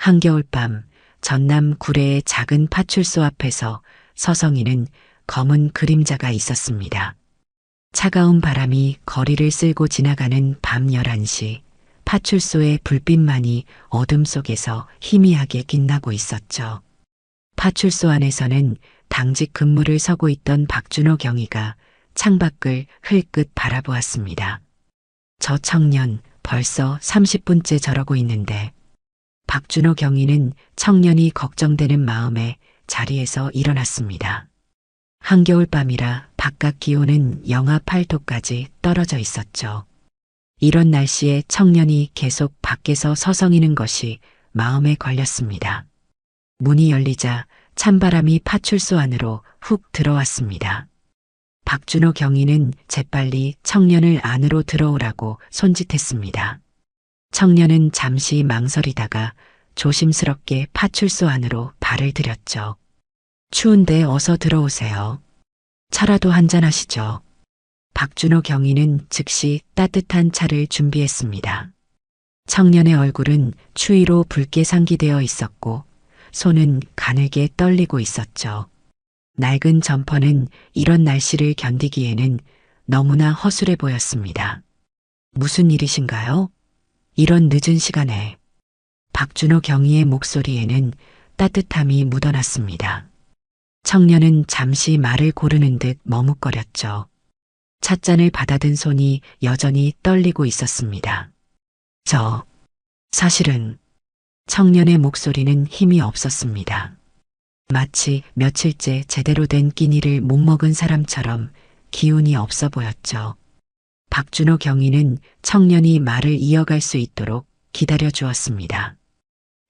한겨울밤 전남 구례의 작은 파출소 앞에서 서성이는 검은 그림자가 있었습니다. 차가운 바람이 거리를 쓸고 지나가는 밤 11시, 파출소의 불빛만이 어둠 속에서 희미하게 빛나고 있었죠. 파출소 안에서는 당직 근무를 서고 있던 박준호 경위가 창밖을 흘끗 바라보았습니다. 저 청년 벌써 30분째 저러고 있는데. 박준호 경위는 청년이 걱정되는 마음에 자리에서 일어났습니다. 한겨울밤이라 바깥 기온은 영하 8도까지 떨어져 있었죠. 이런 날씨에 청년이 계속 밖에서 서성이는 것이 마음에 걸렸습니다. 문이 열리자 찬바람이 파출소 안으로 훅 들어왔습니다. 박준호 경위는 재빨리 청년을 안으로 들어오라고 손짓했습니다. 청년은 잠시 망설이다가 조심스럽게 파출소 안으로 발을 들였죠. 추운데 어서 들어오세요. 차라도 한잔 하시죠. 박준호 경위는 즉시 따뜻한 차를 준비했습니다. 청년의 얼굴은 추위로 붉게 상기되어 있었고 손은 가늘게 떨리고 있었죠. 낡은 점퍼는 이런 날씨를 견디기에는 너무나 허술해 보였습니다. 무슨 일이신가요? 이런 늦은 시간에. 박준호 경위의 목소리에는 따뜻함이 묻어났습니다. 청년은 잠시 말을 고르는 듯 머뭇거렸죠. 찻잔을 받아든 손이 여전히 떨리고 있었습니다. 사실은 청년의 목소리는 힘이 없었습니다. 마치 며칠째 제대로 된 끼니를 못 먹은 사람처럼 기운이 없어 보였죠. 박준호 경위는 청년이 말을 이어갈 수 있도록 기다려 주었습니다.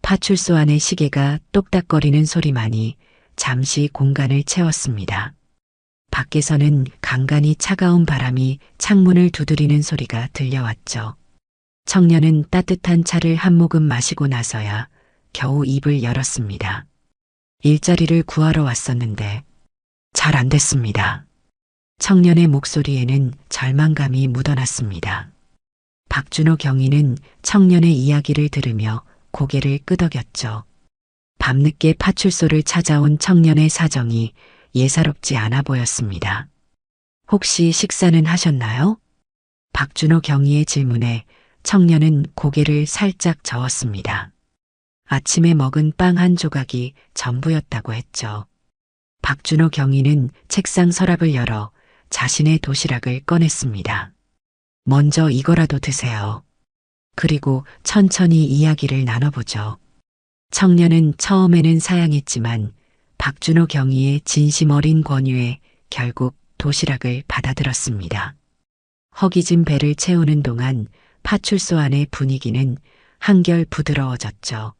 파출소 안의 시계가 똑딱거리는 소리만이 잠시 공간을 채웠습니다. 밖에서는 간간히 차가운 바람이 창문을 두드리는 소리가 들려왔죠. 청년은 따뜻한 차를 한 모금 마시고 나서야 겨우 입을 열었습니다. 일자리를 구하러 왔었는데 잘 안 됐습니다. 청년의 목소리에는 절망감이 묻어났습니다. 박준호 경위는 청년의 이야기를 들으며 고개를 끄덕였죠. 밤늦게 파출소를 찾아온 청년의 사정이 예사롭지 않아 보였습니다. 혹시 식사는 하셨나요? 박준호 경위의 질문에 청년은 고개를 살짝 저었습니다. 아침에 먹은 빵 한 조각이 전부였다고 했죠. 박준호 경위는 책상 서랍을 열어 자신의 도시락을 꺼냈습니다. 먼저 이거라도 드세요. 그리고 천천히 이야기를 나눠보죠. 청년은 처음에는 사양했지만 박준호 경위의 진심 어린 권유에 결국 도시락을 받아들었습니다. 허기진 배를 채우는 동안 파출소 안의 분위기는 한결 부드러워졌죠.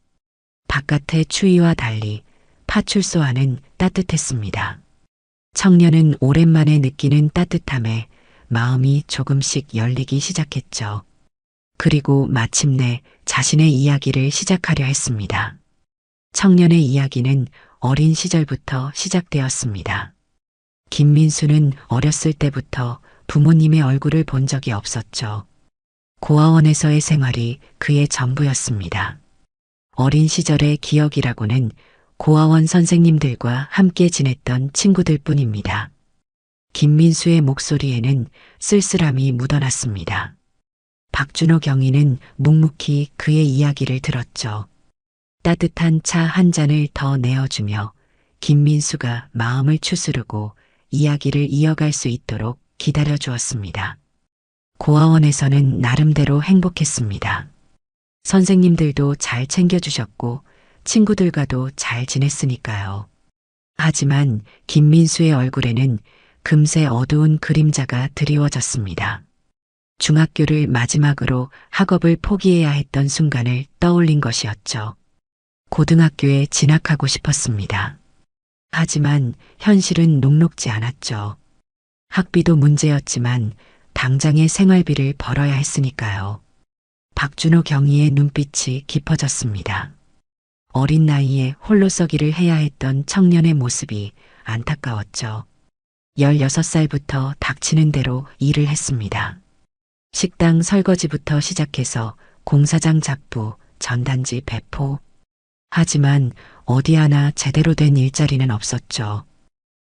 바깥의 추위와 달리 파출소 안은 따뜻했습니다. 청년은 오랜만에 느끼는 따뜻함에 마음이 조금씩 열리기 시작했죠. 그리고 마침내 자신의 이야기를 시작하려 했습니다. 청년의 이야기는 어린 시절부터 시작되었습니다. 김민수는 어렸을 때부터 부모님의 얼굴을 본 적이 없었죠. 고아원에서의 생활이 그의 전부였습니다. 어린 시절의 기억이라고는 고아원 선생님들과 함께 지냈던 친구들 뿐입니다. 김민수의 목소리에는 쓸쓸함이 묻어났습니다. 박준호 경위는 묵묵히 그의 이야기를 들었죠. 따뜻한 차 한 잔을 더 내어주며 김민수가 마음을 추스르고 이야기를 이어갈 수 있도록 기다려 주었습니다. 고아원에서는 나름대로 행복했습니다. 선생님들도 잘 챙겨주셨고 친구들과도 잘 지냈으니까요. 하지만 김민수의 얼굴에는 금세 어두운 그림자가 드리워졌습니다. 중학교를 마지막으로 학업을 포기해야 했던 순간을 떠올린 것이었죠. 고등학교에 진학하고 싶었습니다. 하지만 현실은 녹록지 않았죠. 학비도 문제였지만 당장의 생활비를 벌어야 했으니까요. 박준호 경위의 눈빛이 깊어졌습니다. 어린 나이에 홀로 서기를 해야 했던 청년의 모습이 안타까웠죠. 16살부터 닥치는 대로 일을 했습니다. 식당 설거지부터 시작해서 공사장 잡부, 전단지 배포, 하지만 어디 하나 제대로 된 일자리는 없었죠.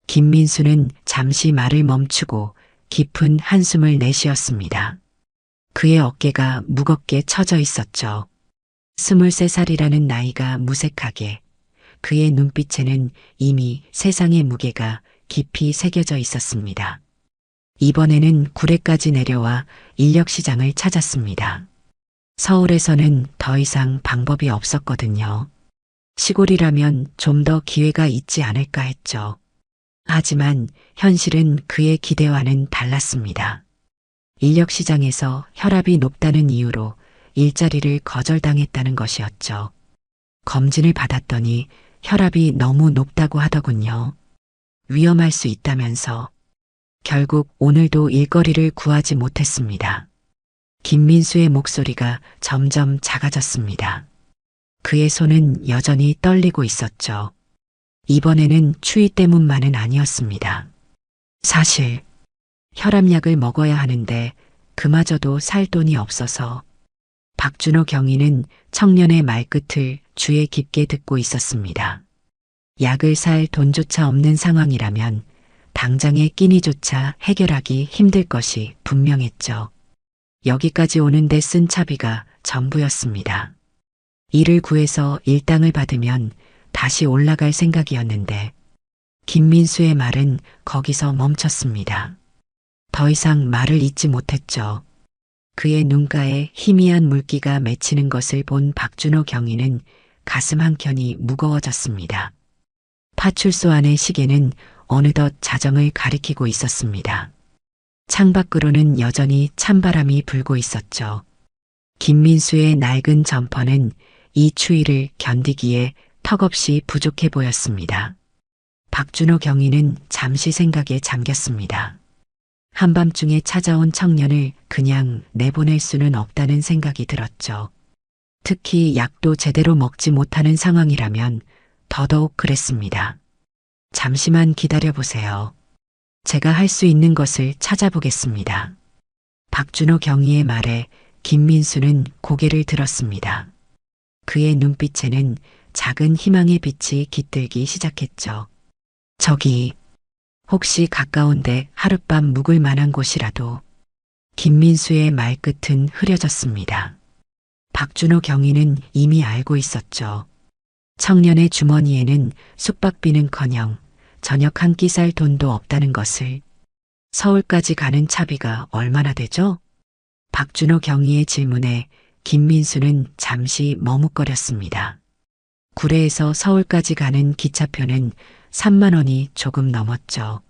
김민수는 잠시 말을 멈추고 깊은 한숨을 내쉬었습니다. 그의 어깨가 무겁게 처져 있었죠. 23살이라는 나이가 무색하게, 그의 눈빛에는 이미 세상의 무게가 깊이 새겨져 있었습니다. 이번에는 구례까지 내려와 인력시장을 찾았습니다. 서울에서는 더 이상 방법이 없었거든요. 시골이라면 좀 더 기회가 있지 않을까 했죠. 하지만 현실은 그의 기대와는 달랐습니다. 인력시장에서 혈압이 높다는 이유로 일자리를 거절당했다는 것이었죠. 검진을 받았더니 혈압이 너무 높다고 하더군요. 위험할 수 있다면서. 결국 오늘도 일거리를 구하지 못했습니다. 김민수의 목소리가 점점 작아졌습니다. 그의 손은 여전히 떨리고 있었죠. 이번에는 추위 때문만은 아니었습니다. 사실 혈압약을 먹어야 하는데 그마저도 살 돈이 없어서. 박준호 경위는 청년의 말끝을 주에 깊게 듣고 있었습니다. 약을 살 돈조차 없는 상황이라면 당장의 끼니조차 해결하기 힘들 것이 분명했죠. 여기까지 오는데 쓴 차비가 전부였습니다. 일을 구해서 일당을 받으면 다시 올라갈 생각이었는데 김민수의 말은 거기서 멈췄습니다. 더 이상 말을 잇지 못했죠. 그의 눈가에 희미한 물기가 맺히는 것을 본 박준호 경위는 가슴 한켠이 무거워졌습니다. 파출소 안의 시계는 어느덧 자정을 가리키고 있었습니다. 창밖으로는 여전히 찬바람이 불고 있었죠. 김민수의 낡은 점퍼는 이 추위를 견디기에 턱없이 부족해 보였습니다. 박준호 경위는 잠시 생각에 잠겼습니다. 한밤중에 찾아온 청년을 그냥 내보낼 수는 없다는 생각이 들었죠. 특히 약도 제대로 먹지 못하는 상황이라면 더더욱 그랬습니다. 잠시만 기다려보세요. 제가 할 수 있는 것을 찾아보겠습니다. 박준호 경위의 말에 김민수는 고개를 들었습니다. 그의 눈빛에는 작은 희망의 빛이 깃들기 시작했죠. 저기, 혹시 가까운데 하룻밤 묵을 만한 곳이라도. 김민수의 말끝은 흐려졌습니다. 박준호 경위는 이미 알고 있었죠. 청년의 주머니에는 숙박비는커녕 저녁 한 끼 살 돈도 없다는 것을. 서울까지 가는 차비가 얼마나 되죠? 박준호 경위의 질문에 김민수는 잠시 머뭇거렸습니다. 구례에서 서울까지 가는 기차표는 3만 원이 조금 넘었죠.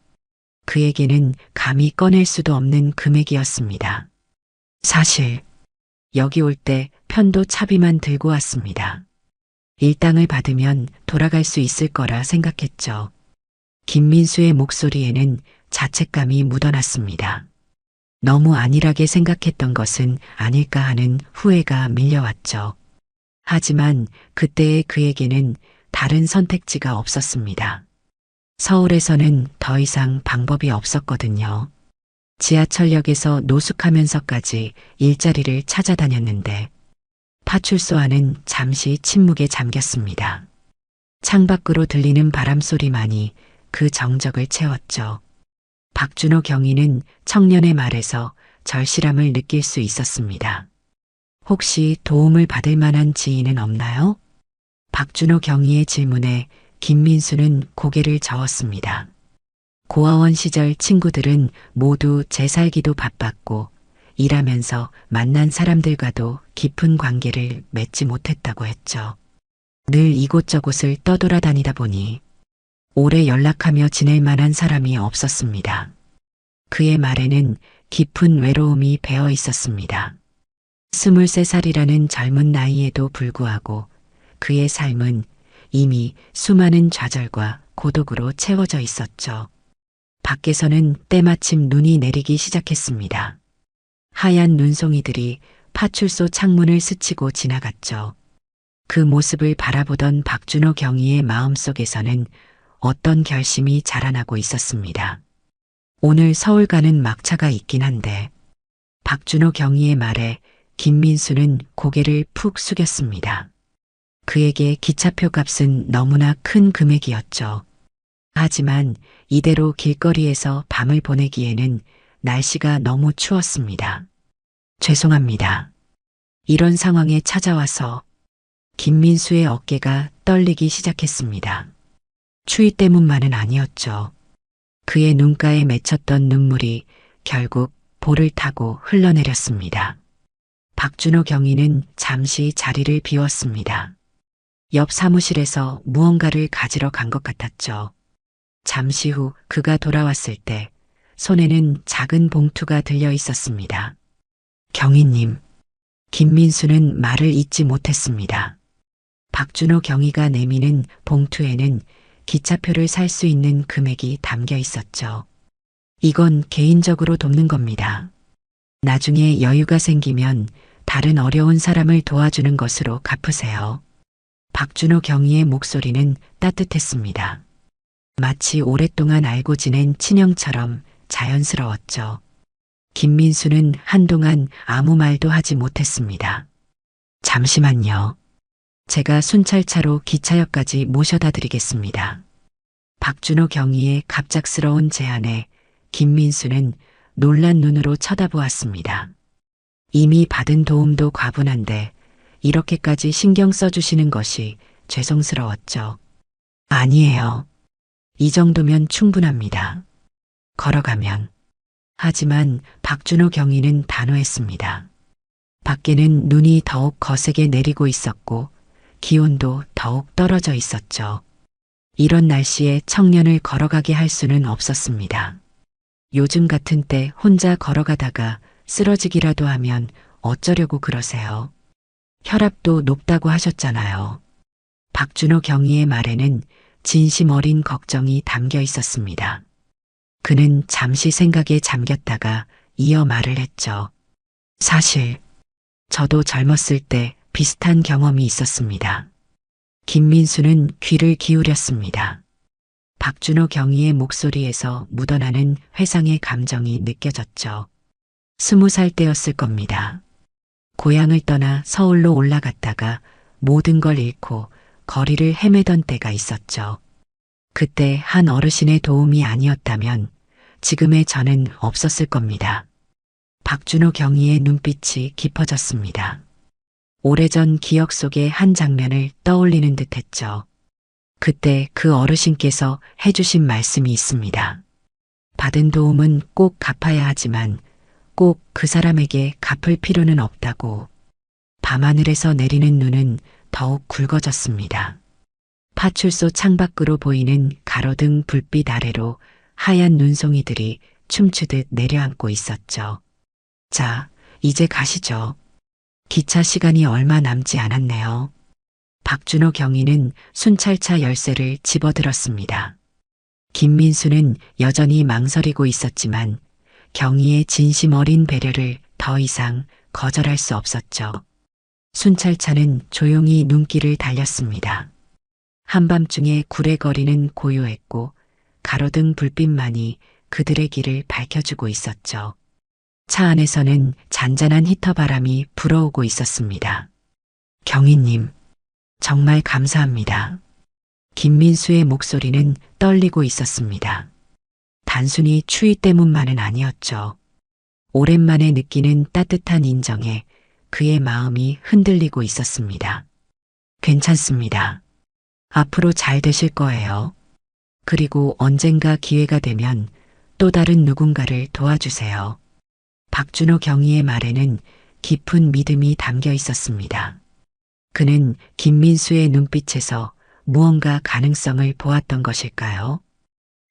그에게는 감히 꺼낼 수도 없는 금액이었습니다. 사실 여기 올 때 편도 차비만 들고 왔습니다. 일당을 받으면 돌아갈 수 있을 거라 생각했죠. 김민수의 목소리에는 자책감이 묻어났습니다. 너무 안일하게 생각했던 것은 아닐까 하는 후회가 밀려왔죠. 하지만 그때의 그에게는 다른 선택지가 없었습니다. 서울에서는 더 이상 방법이 없었거든요. 지하철역에서 노숙하면서까지 일자리를 찾아다녔는데 파출소 안은 잠시 침묵에 잠겼습니다. 창밖으로 들리는 바람소리만이 그 정적을 채웠죠. 박준호 경위는 청년의 말에서 절실함을 느낄 수 있었습니다. 혹시 도움을 받을 만한 지인은 없나요? 박준호 경위의 질문에 김민수는 고개를 저었습니다. 고아원 시절 친구들은 모두 재살기도 바빴고 일하면서 만난 사람들과도 깊은 관계를 맺지 못했다고 했죠. 늘 이곳저곳을 떠돌아다니다 보니 오래 연락하며 지낼 만한 사람이 없었습니다. 그의 말에는 깊은 외로움이 배어 있었습니다. 23살이라는 젊은 나이에도 불구하고 그의 삶은 이미 수많은 좌절과 고독으로 채워져 있었죠. 밖에서는 때마침 눈이 내리기 시작했습니다. 하얀 눈송이들이 파출소 창문을 스치고 지나갔죠. 그 모습을 바라보던 박준호 경위의 마음속에서는 어떤 결심이 자라나고 있었습니다. 오늘 서울 가는 막차가 있긴 한데. 박준호 경위의 말에 김민수는 고개를 푹 숙였습니다. 그에게 기차표 값은 너무나 큰 금액이었죠. 하지만 이대로 길거리에서 밤을 보내기에는 날씨가 너무 추웠습니다. 죄송합니다. 이런 상황에 찾아와서 김민수의 어깨가 떨리기 시작했습니다. 추위 때문만은 아니었죠. 그의 눈가에 맺혔던 눈물이 결국 볼을 타고 흘러내렸습니다. 박준호 경위는 잠시 자리를 비웠습니다. 옆 사무실에서 무언가를 가지러 간 것 같았죠. 잠시 후 그가 돌아왔을 때 손에는 작은 봉투가 들려 있었습니다. 경위님, 김민수는 말을 잇지 못했습니다. 박준호 경위가 내미는 봉투에는 기차표를 살 수 있는 금액이 담겨 있었죠. 이건 개인적으로 돕는 겁니다. 나중에 여유가 생기면 다른 어려운 사람을 도와주는 것으로 갚으세요. 박준호 경위의 목소리는 따뜻했습니다. 마치 오랫동안 알고 지낸 친형처럼 자연스러웠죠. 김민수는 한동안 아무 말도 하지 못했습니다. 잠시만요. 제가 순찰차로 기차역까지 모셔다 드리겠습니다. 박준호 경위의 갑작스러운 제안에 김민수는 놀란 눈으로 쳐다보았습니다. 이미 받은 도움도 과분한데 이렇게까지 신경 써주시는 것이 죄송스러웠죠. 아니에요. 이 정도면 충분합니다. 걸어가면. 하지만 박준호 경위는 단호했습니다. 밖에는 눈이 더욱 거세게 내리고 있었고 기온도 더욱 떨어져 있었죠. 이런 날씨에 청년을 걸어가게 할 수는 없었습니다. 요즘 같은 때 혼자 걸어가다가 쓰러지기라도 하면 어쩌려고 그러세요? 혈압도 높다고 하셨잖아요. 박준호 경위의 말에는 진심 어린 걱정이 담겨 있었습니다. 그는 잠시 생각에 잠겼다가 이어 말을 했죠. 사실 저도 젊었을 때 비슷한 경험이 있었습니다. 김민수는 귀를 기울였습니다. 박준호 경위의 목소리에서 묻어나는 회상의 감정이 느껴졌죠. 20살 때였을 겁니다. 고향을 떠나 서울로 올라갔다가 모든 걸 잃고 거리를 헤매던 때가 있었죠. 그때 한 어르신의 도움이 아니었다면 지금의 저는 없었을 겁니다. 박준호 경위의 눈빛이 깊어졌습니다. 오래전 기억 속의 한 장면을 떠올리는 듯 했죠. 그때 그 어르신께서 해주신 말씀이 있습니다. 받은 도움은 꼭 갚아야 하지만 꼭 그 사람에게 갚을 필요는 없다고. 밤하늘에서 내리는 눈은 더욱 굵어졌습니다. 파출소 창밖으로 보이는 가로등 불빛 아래로 하얀 눈송이들이 춤추듯 내려앉고 있었죠. 자, 이제 가시죠. 기차 시간이 얼마 남지 않았네요. 박준호 경위는 순찰차 열쇠를 집어들었습니다. 김민수는 여전히 망설이고 있었지만 경위의 진심 어린 배려를 더 이상 거절할 수 없었죠. 순찰차는 조용히 눈길을 달렸습니다. 한밤중에 구레거리는 고요했고 가로등 불빛만이 그들의 길을 밝혀주고 있었죠. 차 안에서는 잔잔한 히터 바람이 불어오고 있었습니다. 경위님, 정말 감사합니다. 김민수의 목소리는 떨리고 있었습니다. 단순히 추위 때문만은 아니었죠. 오랜만에 느끼는 따뜻한 인정에 그의 마음이 흔들리고 있었습니다. 괜찮습니다. 앞으로 잘 되실 거예요. 그리고 언젠가 기회가 되면 또 다른 누군가를 도와주세요. 박준호 경위의 말에는 깊은 믿음이 담겨 있었습니다. 그는 김민수의 눈빛에서 무언가 가능성을 보았던 것일까요?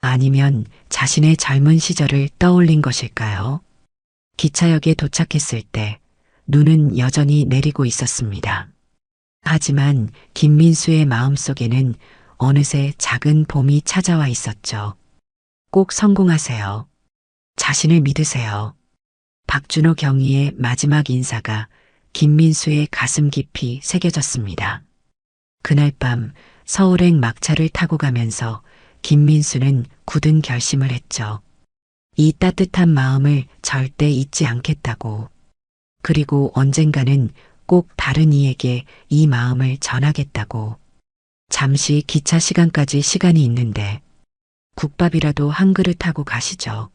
아니면 자신의 젊은 시절을 떠올린 것일까요? 기차역에 도착했을 때 눈은 여전히 내리고 있었습니다. 하지만 김민수의 마음속에는 어느새 작은 봄이 찾아와 있었죠. 꼭 성공하세요. 자신을 믿으세요. 박준호 경위의 마지막 인사가 김민수의 가슴 깊이 새겨졌습니다. 그날 밤 서울행 막차를 타고 가면서 김민수는 굳은 결심을 했죠. 이 따뜻한 마음을 절대 잊지 않겠다고. 그리고 언젠가는 꼭 다른 이에게 이 마음을 전하겠다고. 잠시 기차 시간까지 시간이 있는데 국밥이라도 한 그릇 하고 가시죠.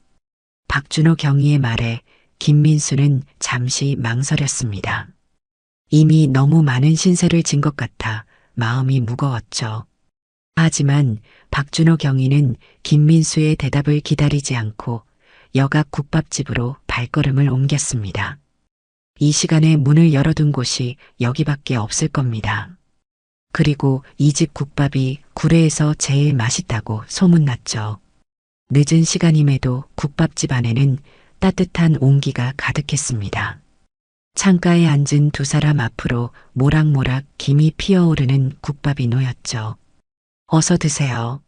박준호 경위의 말에 김민수는 잠시 망설였습니다. 이미 너무 많은 신세를 진 것 같아 마음이 무거웠죠. 하지만 박준호 경위는 김민수의 대답을 기다리지 않고 여각 국밥집으로 발걸음을 옮겼습니다. 이 시간에 문을 열어둔 곳이 여기밖에 없을 겁니다. 그리고 이 집 국밥이 구례에서 제일 맛있다고 소문났죠. 늦은 시간임에도 국밥집 안에는 따뜻한 온기가 가득했습니다. 창가에 앉은 두 사람 앞으로 모락모락 김이 피어오르는 국밥이 놓였죠. 어서 드세요.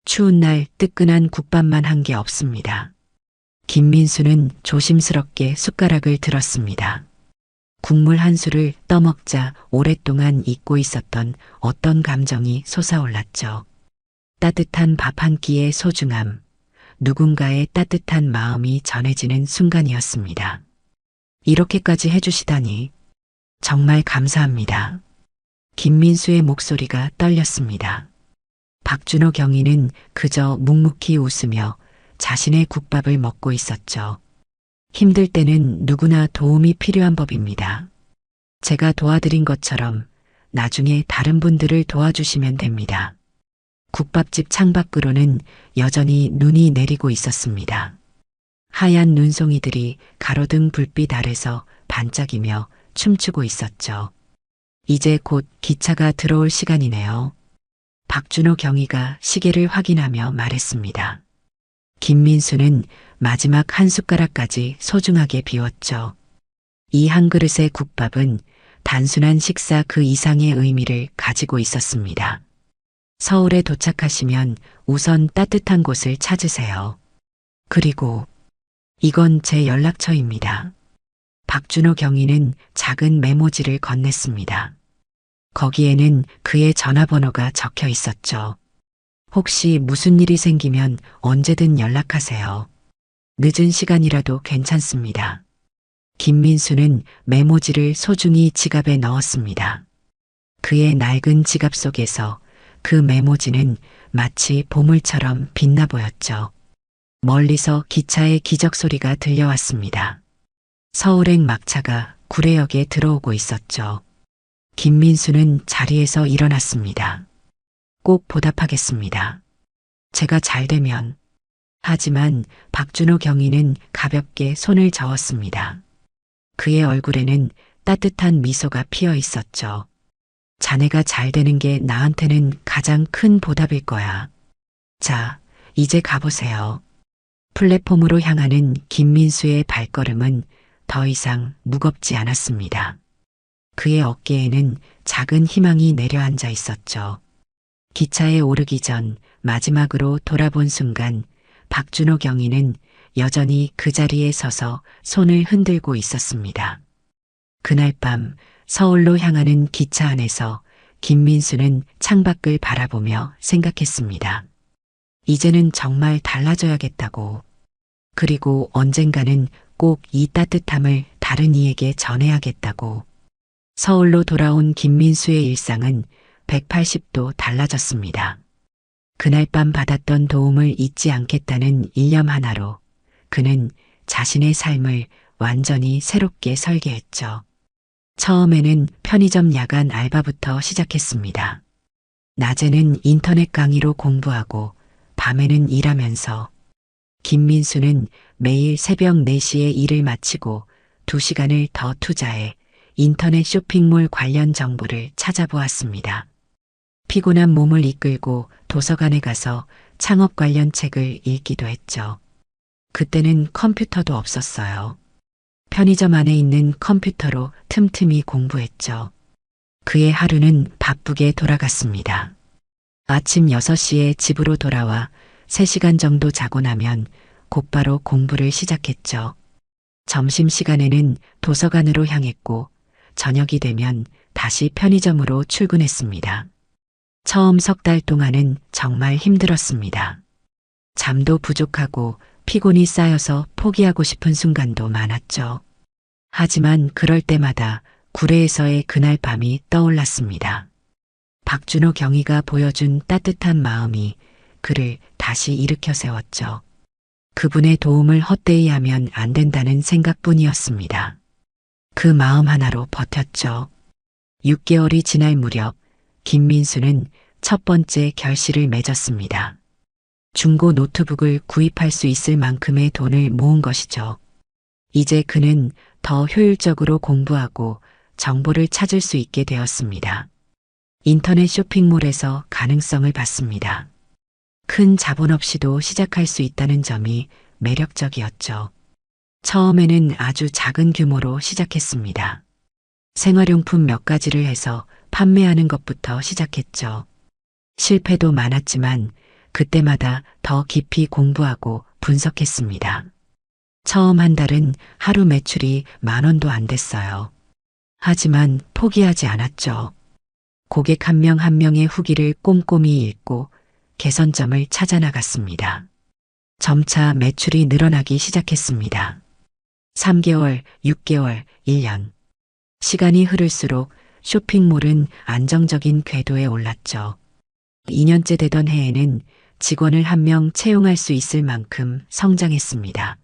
추운 날 뜨끈한 국밥만 한 게 없습니다. 김민수는 조심스럽게 숟가락을 들었습니다. 국물 한 술을 떠먹자 오랫동안 잊고 있었던 어떤 감정이 솟아올랐죠. 따뜻한 밥 한 끼의 소중함, 누군가의 따뜻한 마음이 전해지는 순간이었습니다. 이렇게까지 해주시다니 정말 감사합니다. 김민수의 목소리가 떨렸습니다. 박준호 경위는 그저 묵묵히 웃으며 자신의 국밥을 먹고 있었죠. 힘들 때는 누구나 도움이 필요한 법입니다. 제가 도와드린 것처럼 나중에 다른 분들을 도와주시면 됩니다. 국밥집 창밖으로는 여전히 눈이 내리고 있었습니다. 하얀 눈송이들이 가로등 불빛 아래서 반짝이며 춤추고 있었죠. 이제 곧 기차가 들어올 시간이네요. 박준호 경위가 시계를 확인하며 말했습니다. 김민수는 마지막 한 숟가락까지 소중하게 비웠죠. 이 한 그릇의 국밥은 단순한 식사 그 이상의 의미를 가지고 있었습니다. 서울에 도착하시면 우선 따뜻한 곳을 찾으세요. 그리고 이건 제 연락처입니다. 박준호 경위는 작은 메모지를 건넸습니다. 거기에는 그의 전화번호가 적혀 있었죠. 혹시 무슨 일이 생기면 언제든 연락하세요. 늦은 시간이라도 괜찮습니다. 김민수는 메모지를 소중히 지갑에 넣었습니다. 그의 낡은 지갑 속에서 그 메모지는 마치 보물처럼 빛나 보였죠. 멀리서 기차의 기적 소리가 들려왔습니다. 서울행 막차가 구례역에 들어오고 있었죠. 김민수는 자리에서 일어났습니다. 꼭 보답하겠습니다. 제가 잘 되면. 하지만 박준호 경위는 가볍게 손을 저었습니다. 그의 얼굴에는 따뜻한 미소가 피어 있었죠. 자네가 잘 되는 게 나한테는 가장 큰 보답일 거야. 자, 이제 가보세요. 플랫폼으로 향하는 김민수의 발걸음은 더 이상 무겁지 않았습니다. 그의 어깨에는 작은 희망이 내려앉아 있었죠. 기차에 오르기 전 마지막으로 돌아본 순간 박준호 경위는 여전히 그 자리에 서서 손을 흔들고 있었습니다. 그날 밤 서울로 향하는 기차 안에서 김민수는 창밖을 바라보며 생각했습니다. 이제는 정말 달라져야겠다고. 그리고 언젠가는 꼭 이 따뜻함을 다른 이에게 전해야겠다고. 서울로 돌아온 김민수의 일상은 180도 달라졌습니다. 그날 밤 받았던 도움을 잊지 않겠다는 일념 하나로 그는 자신의 삶을 완전히 새롭게 설계했죠. 처음에는 편의점 야간 알바부터 시작했습니다. 낮에는 인터넷 강의로 공부하고 밤에는 일하면서 김민수는 매일 새벽 4시에 일을 마치고 2시간을 더 투자해 인터넷 쇼핑몰 관련 정보를 찾아보았습니다. 피곤한 몸을 이끌고 도서관에 가서 창업 관련 책을 읽기도 했죠. 그때는 컴퓨터도 없었어요. 편의점 안에 있는 컴퓨터로 틈틈이 공부했죠. 그의 하루는 바쁘게 돌아갔습니다. 아침 6시에 집으로 돌아와 3시간 정도 자고 나면 곧바로 공부를 시작했죠. 점심시간에는 도서관으로 향했고 저녁이 되면 다시 편의점으로 출근했습니다. 처음 3달 동안은 정말 힘들었습니다. 잠도 부족하고 피곤이 쌓여서 포기하고 싶은 순간도 많았죠. 하지만 그럴 때마다 구례에서의 그날 밤이 떠올랐습니다. 박준호 경위가 보여준 따뜻한 마음이 그를 다시 일으켜 세웠죠. 그분의 도움을 헛되이 하면 안 된다는 생각뿐이었습니다. 그 마음 하나로 버텼죠. 6개월이 지날 무렵 김민수는 첫 번째 결실을 맺었습니다. 중고 노트북을 구입할 수 있을 만큼의 돈을 모은 것이죠. 이제 그는 더 효율적으로 공부하고 정보를 찾을 수 있게 되었습니다. 인터넷 쇼핑몰에서 가능성을 봤습니다. 큰 자본 없이도 시작할 수 있다는 점이 매력적이었죠. 처음에는 아주 작은 규모로 시작했습니다. 생활용품 몇 가지를 해서 판매하는 것부터 시작했죠. 실패도 많았지만 그때마다 더 깊이 공부하고 분석했습니다. 처음 한 달은 하루 매출이 10,000원도 안 됐어요. 하지만 포기하지 않았죠. 고객 한 명 한 명의 후기를 꼼꼼히 읽고 개선점을 찾아 나갔습니다. 점차 매출이 늘어나기 시작했습니다. 3개월, 6개월, 1년. 시간이 흐를수록 쇼핑몰은 안정적인 궤도에 올랐죠. 2년째 되던 해에는 직원을 한 명 채용할 수 있을 만큼 성장했습니다.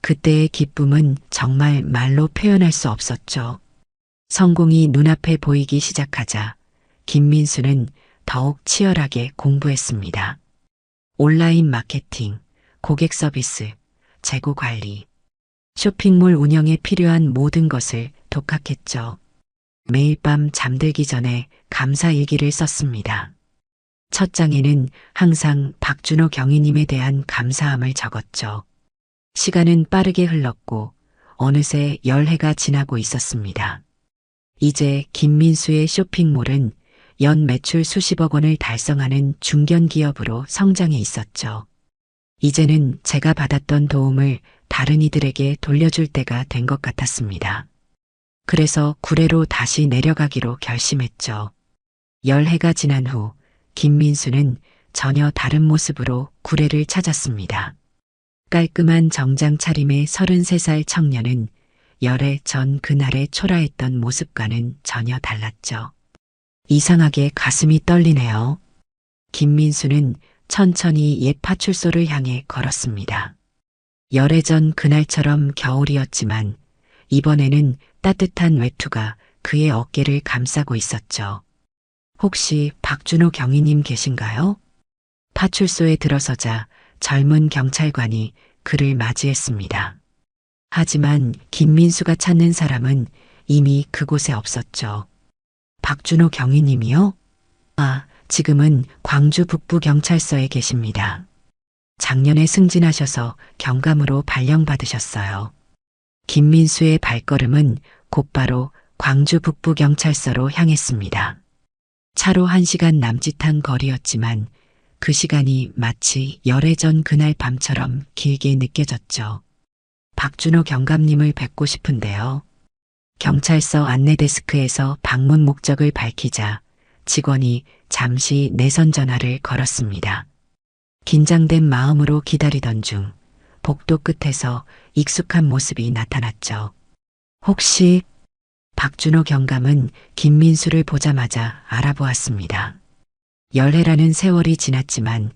그때의 기쁨은 정말 말로 표현할 수 없었죠. 성공이 눈앞에 보이기 시작하자 김민수는 더욱 치열하게 공부했습니다. 온라인 마케팅, 고객 서비스, 재고 관리, 쇼핑몰 운영에 필요한 모든 것을 독학했죠. 매일 밤 잠들기 전에 감사 일기를 썼습니다. 첫 장에는 항상 박준호 경위님에 대한 감사함을 적었죠. 시간은 빠르게 흘렀고 어느새 열해가 지나고 있었습니다. 이제 김민수의 쇼핑몰은 연 매출 수십억 원을 달성하는 중견기업으로 성장해 있었죠. 이제는 제가 받았던 도움을 다른 이들에게 돌려줄 때가 된 것 같았습니다. 그래서 구례로 다시 내려가기로 결심했죠. 열해가 지난 후 김민수는 전혀 다른 모습으로 구례를 찾았습니다. 깔끔한 정장 차림의 33살 청년은 열해 전 그날의 초라했던 모습과는 전혀 달랐죠. 이상하게 가슴이 떨리네요. 김민수는 천천히 옛 파출소를 향해 걸었습니다. 열해 전 그날처럼 겨울이었지만 이번에는 따뜻한 외투가 그의 어깨를 감싸고 있었죠. 혹시 박준호 경위님 계신가요? 파출소에 들어서자 젊은 경찰관이 그를 맞이했습니다. 하지만 김민수가 찾는 사람은 이미 그곳에 없었죠. 박준호 경위님이요? 아, 지금은 광주 북부경찰서에 계십니다. 작년에 승진하셔서 경감으로 발령받으셨어요. 김민수의 발걸음은 곧바로 광주 북부경찰서로 향했습니다. 차로 1시간 남짓한 거리였지만 그 시간이 마치 열해 전 그날 밤처럼 길게 느껴졌죠. 박준호 경감님을 뵙고 싶은데요. 경찰서 안내데스크에서 방문 목적을 밝히자 직원이 잠시 내선 전화를 걸었습니다. 긴장된 마음으로 기다리던 중 복도 끝에서 익숙한 모습이 나타났죠. 혹시 박준호 경감은 김민수를 보자마자 알아보았습니다. 열해라는 세월이 지났지만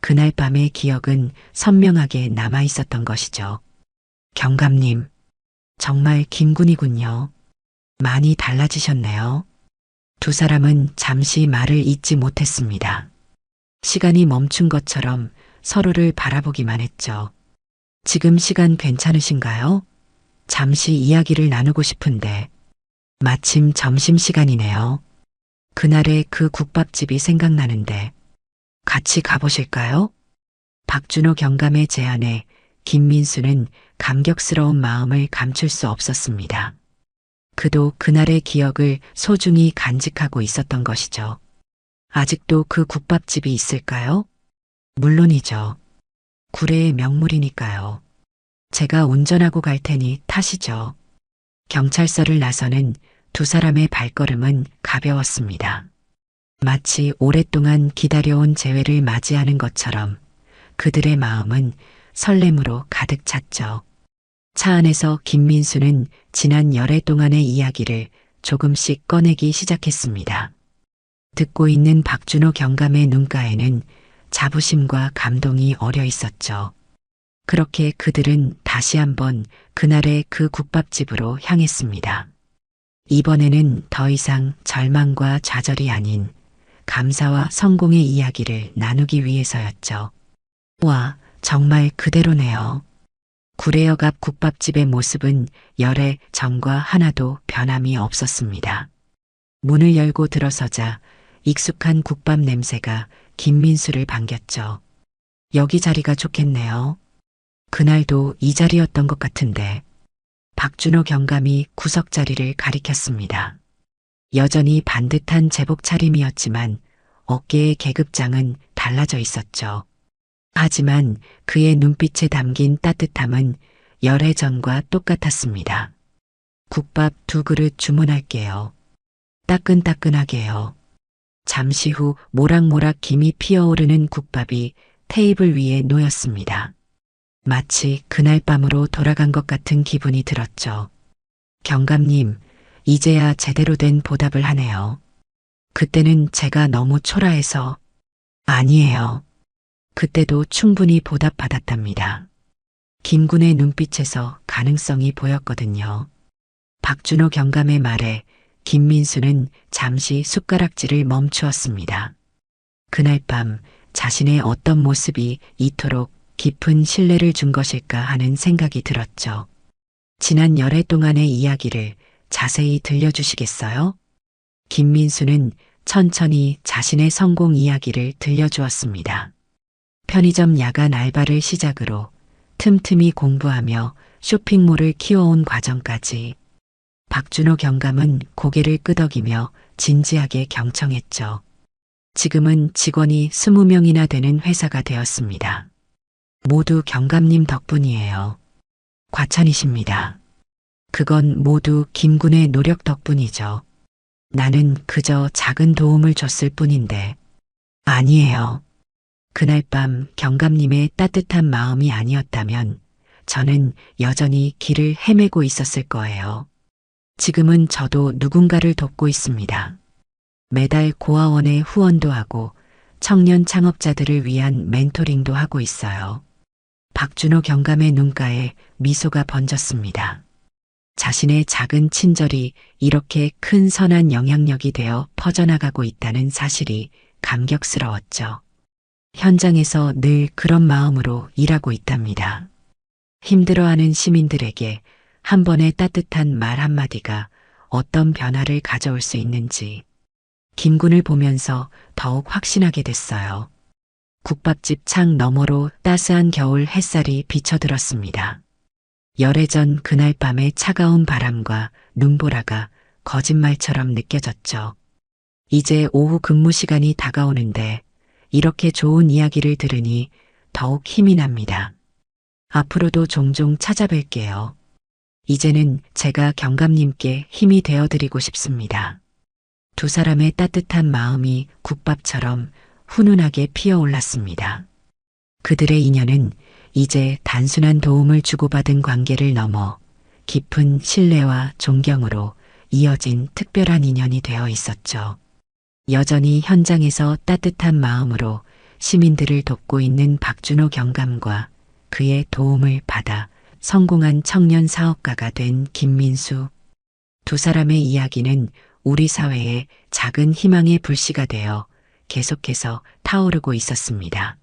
그날 밤의 기억은 선명하게 남아있었던 것이죠. 경감님, 정말 김군이군요. 많이 달라지셨네요. 두 사람은 잠시 말을 잇지 못했습니다. 시간이 멈춘 것처럼 서로를 바라보기만 했죠. 지금 시간 괜찮으신가요? 잠시 이야기를 나누고 싶은데 마침 점심시간이네요. 그날의 그 국밥집이 생각나는데 같이 가보실까요? 박준호 경감의 제안에 김민수는 감격스러운 마음을 감출 수 없었습니다. 그도 그날의 기억을 소중히 간직하고 있었던 것이죠. 아직도 그 국밥집이 있을까요? 물론이죠. 구례의 명물이니까요. 제가 운전하고 갈 테니 타시죠. 경찰서를 나서는 두 사람의 발걸음은 가벼웠습니다. 마치 오랫동안 기다려온 재회를 맞이하는 것처럼 그들의 마음은 설렘으로 가득 찼죠. 차 안에서 김민수는 지난 열해 동안의 이야기를 조금씩 꺼내기 시작했습니다. 듣고 있는 박준호 경감의 눈가에는 자부심과 감동이 어려 있었죠. 그렇게 그들은 다시 한번 그날의 그 국밥집으로 향했습니다. 이번에는 더 이상 절망과 좌절이 아닌 감사와 성공의 이야기를 나누기 위해서였죠. 와, 정말 그대로네요. 구례역 앞 국밥집의 모습은 열애 전과 하나도 변함이 없었습니다. 문을 열고 들어서자 익숙한 국밥 냄새가 김민수를 반겼죠. 여기 자리가 좋겠네요. 그날도 이 자리였던 것 같은데. 박준호 경감이 구석 자리를 가리켰습니다. 여전히 반듯한 제복 차림이었지만 어깨의 계급장은 달라져 있었죠. 하지만 그의 눈빛에 담긴 따뜻함은 열애 전과 똑같았습니다. 국밥 2그릇 주문할게요. 따끈따끈하게요. 잠시 후 모락모락 김이 피어오르는 국밥이 테이블 위에 놓였습니다. 마치 그날 밤으로 돌아간 것 같은 기분이 들었죠. 경감님, 이제야 제대로 된 보답을 하네요. 그때는 제가 너무 초라해서. 아니에요. 그때도 충분히 보답받았답니다. 김군의 눈빛에서 가능성이 보였거든요. 박준호 경감의 말에 김민수는 잠시 숟가락질을 멈추었습니다. 그날 밤 자신의 어떤 모습이 이토록 깊은 신뢰를 준 것일까 하는 생각이 들었죠. 지난 열애 동안의 이야기를 자세히 들려주시겠어요? 김민수는 천천히 자신의 성공 이야기를 들려주었습니다. 편의점 야간 알바를 시작으로 틈틈이 공부하며 쇼핑몰을 키워온 과정까지. 박준호 경감은 고개를 끄덕이며 진지하게 경청했죠. 지금은 직원이 20명이나 되는 회사가 되었습니다. 모두 경감님 덕분이에요. 과찬이십니다. 그건 모두 김군의 노력 덕분이죠. 나는 그저 작은 도움을 줬을 뿐인데. 아니에요. 그날 밤 경감님의 따뜻한 마음이 아니었다면 저는 여전히 길을 헤매고 있었을 거예요. 지금은 저도 누군가를 돕고 있습니다. 매달 고아원에 후원도 하고 청년 창업자들을 위한 멘토링도 하고 있어요. 박준호 경감의 눈가에 미소가 번졌습니다. 자신의 작은 친절이 이렇게 큰 선한 영향력이 되어 퍼져나가고 있다는 사실이 감격스러웠죠. 현장에서 늘 그런 마음으로 일하고 있답니다. 힘들어하는 시민들에게 한 번의 따뜻한 말 한마디가 어떤 변화를 가져올 수 있는지 김군을 보면서 더욱 확신하게 됐어요. 국밥집 창 너머로 따스한 겨울 햇살이 비쳐들었습니다. 열애 전 그날 밤의 차가운 바람과 눈보라가 거짓말처럼 느껴졌죠. 이제 오후 근무 시간이 다가오는데 이렇게 좋은 이야기를 들으니 더욱 힘이 납니다. 앞으로도 종종 찾아뵐게요. 이제는 제가 경감님께 힘이 되어드리고 싶습니다. 두 사람의 따뜻한 마음이 국밥처럼 훈훈하게 피어올랐습니다. 그들의 인연은 이제 단순한 도움을 주고받은 관계를 넘어 깊은 신뢰와 존경으로 이어진 특별한 인연이 되어 있었죠. 여전히 현장에서 따뜻한 마음으로 시민들을 돕고 있는 박준호 경감과 그의 도움을 받아 성공한 청년 사업가가 된 김민수. 두 사람의 이야기는 우리 사회의 작은 희망의 불씨가 되어 계속해서 타오르고 있었습니다.